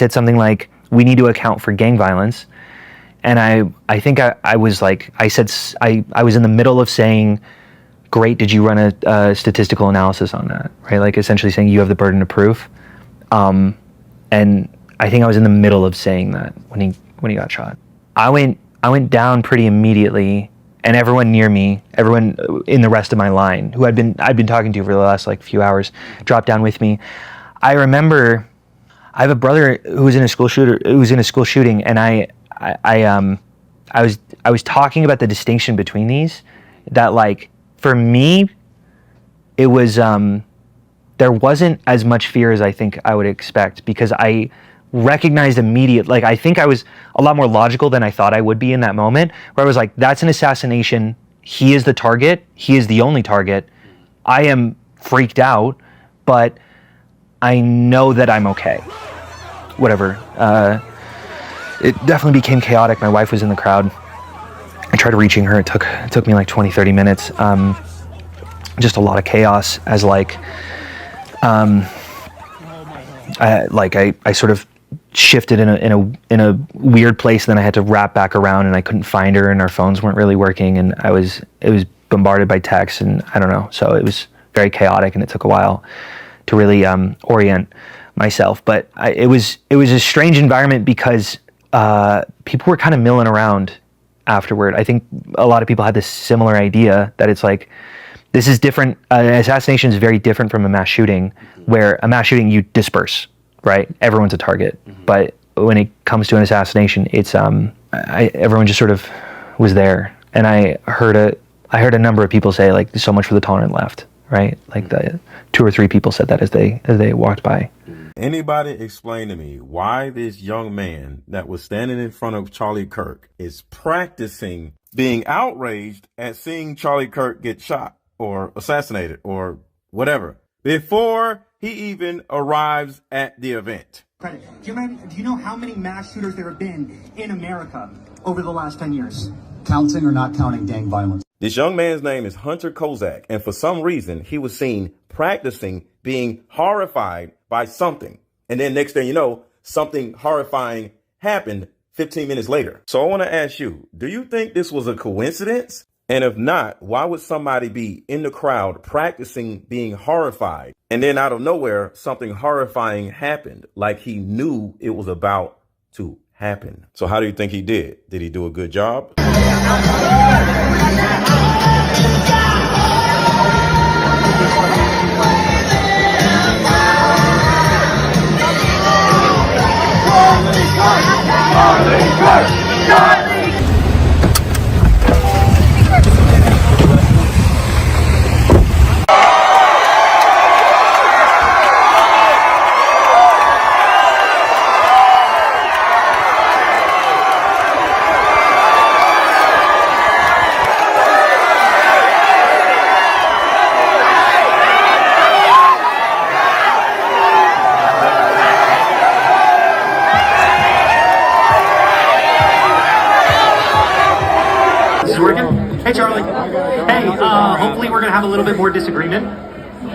said something like, "We need to account for gang violence." And I think I was like, I was in the middle of saying, "Great, did you run a statistical analysis on that?" Right? Like essentially saying you have the burden of proof. And I think I was in the middle of saying that when he got shot. I went down pretty immediately, and everyone near me, everyone in the rest of my line who I'd been talking to for the last like few hours, dropped down with me. I remember I have a brother who was in a school shooting, and I was talking about the distinction between these, that like for me it was there wasn't as much fear as I think I would expect, because I recognized like I think I was a lot more logical than I thought I would be in that moment, where I was like, that's an assassination, he is the target, he is the only target, I am freaked out, but I know that I'm okay. Whatever. It definitely became chaotic. My wife was in the crowd. I tried reaching her. It took me like 20-30 minutes. Just a lot of chaos as like I sort of shifted in a weird place, and then I had to wrap back around, and I couldn't find her, and our phones weren't really working, and it was bombarded by texts, and I don't know. So it was very chaotic, and it took a while to really orient myself. But it was a strange environment, because people were kind of milling around afterward. I think a lot of people had this similar idea that it's like, this is different. An assassination is very different from a mass shooting, where a mass shooting you disperse, right? Everyone's a target. But when it comes to an assassination, it's everyone just sort of was there. And I heard a number of people say like, so much for the tolerant left, right? Like the 2 or 3 people said that as they walked by. Anybody explain to me why this young man that was standing in front of Charlie Kirk is practicing being outraged at seeing Charlie Kirk get shot or assassinated or whatever before he even arrives at the event? Do you know how many mass shooters there have been in America over the last 10 years? Counting or not counting gang violence? This young man's name is Hunter Kozak, and for some reason, he was seen practicing being horrified by something. And then next thing you know, something horrifying happened 15 minutes later. So I want to ask you, do you think this was a coincidence? And if not, why would somebody be in the crowd practicing being horrified, and then out of nowhere, something horrifying happened, like he knew it was about to happen? So how do you think he did? Did he do a good job? Hey Charlie. Hey, hopefully we're gonna have a little bit more disagreement.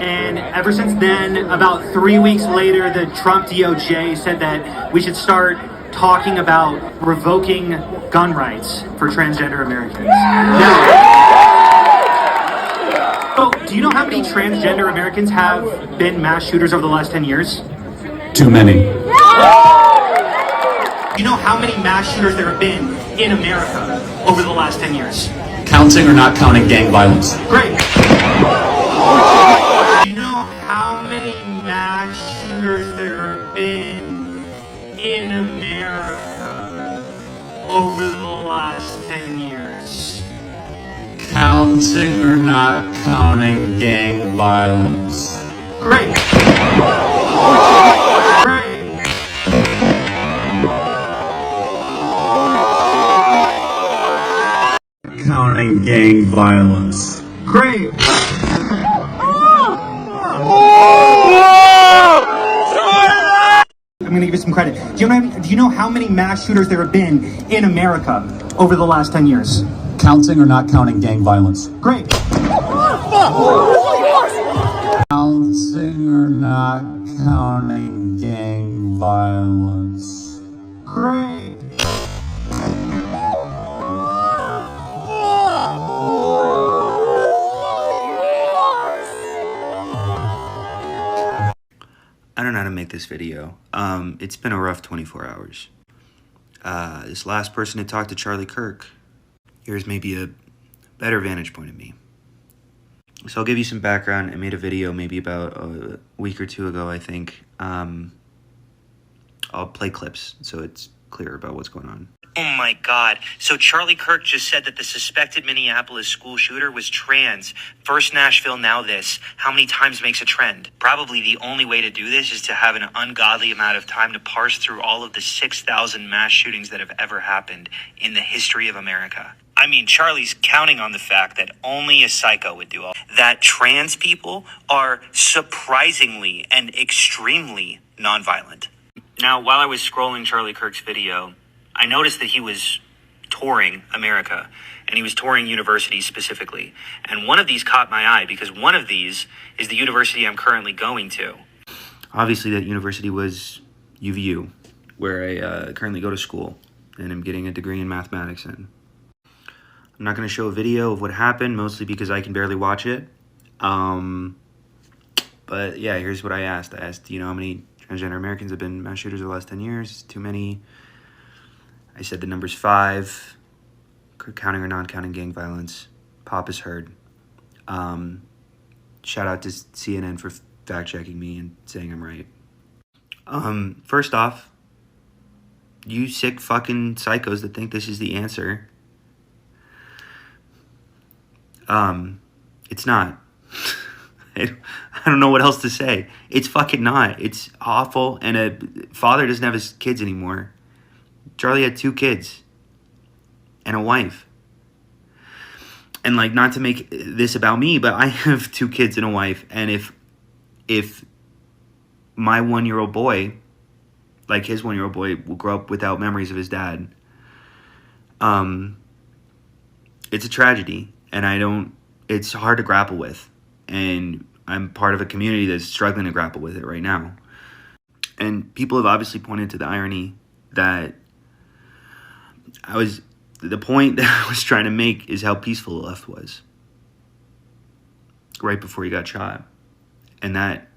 And ever since then, about 3 weeks later, the Trump DOJ said that we should start talking about revoking gun rights for transgender Americans. Now, so, do you know how many transgender Americans have been mass shooters over the last 10 years? Too many. Do you know how many mass shooters there have been in America over the last 10 years? Counting or not counting gang violence? Great. Do you know how many mass shooters there have been in America over the last 10 years? Counting or not counting gang violence? Great. Great. Counting gang violence. Great. I'm gonna give you some credit. Do you know how many mass shooters there have been in America over the last 10 years? Counting or not counting gang violence? Great. Counting or not counting gang gang violence. Great. I don't know how to make this video. It's been a rough 24 hours. This last person to talk to Charlie Kirk, here's maybe a better vantage point of me. So I'll give you some background. I made a video maybe about a week or two ago, I think. I'll play clips so it's clear about what's going on. Oh my God. So Charlie Kirk just said that the suspected Minneapolis school shooter was trans. First Nashville, now this. How many times makes a trend? Probably the only way to do this is to have an ungodly amount of time to parse through all of the 6,000 mass shootings that have ever happened in the history of America. I mean, Charlie's counting on the fact that only a psycho would do all that. Trans people are surprisingly and extremely nonviolent. Now, while I was scrolling Charlie Kirk's video, I noticed that he was touring America, and he was touring universities specifically. And one of these caught my eye because one of these is the university I'm currently going to. Obviously, that university was UVU, where I currently go to school, and I'm getting a degree in mathematics in. I'm not going to show a video of what happened, mostly because I can barely watch it. But yeah, here's what I asked. I asked, do you know how many transgender Americans have been mass shooters in the last 10 years? Too many. I said the number's 5, counting or non-counting gang violence. Pop is heard. Shout out to CNN for fact-checking me and saying I'm right. First off, you sick fucking psychos that think this is the answer. It's not. I don't know what else to say. It's fucking not. It's awful, and a father doesn't have his kids anymore. Charlie had 2 kids and a wife. And like, not to make this about me, but I have 2 kids and a wife, and if my 1-year-old boy, like his 1-year-old boy, will grow up without memories of his dad, it's a tragedy, and it's hard to grapple with. And I'm part of a community that's struggling to grapple with it right now. And people have obviously pointed to the irony that the point that I was trying to make is how peaceful the left was right before he got shot. And that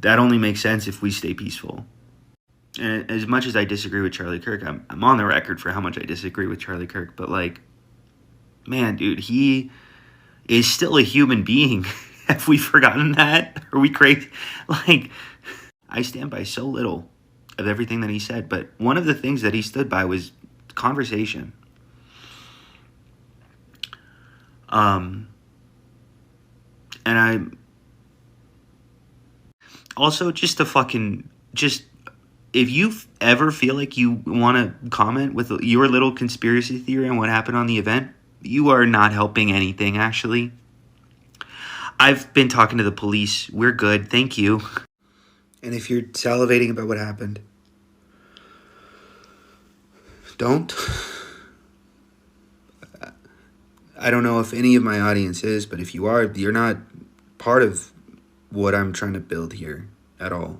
only makes sense if we stay peaceful. And as much as I disagree with Charlie Kirk, I'm on the record for how much I disagree with Charlie Kirk, but like, man, dude, he is still a human being. Have we forgotten that? Are we crazy? Like, I stand by so little of everything that he said, but one of the things that he stood by was conversation. And I also if you ever feel like you want to comment with your little conspiracy theory on what happened on the event, you are not helping anything, actually. I've been talking to the police. We're good. Thank you. And if you're salivating about what happened, don't. I don't know if any of my audience is, but if you are, you're not part of what I'm trying to build here at all.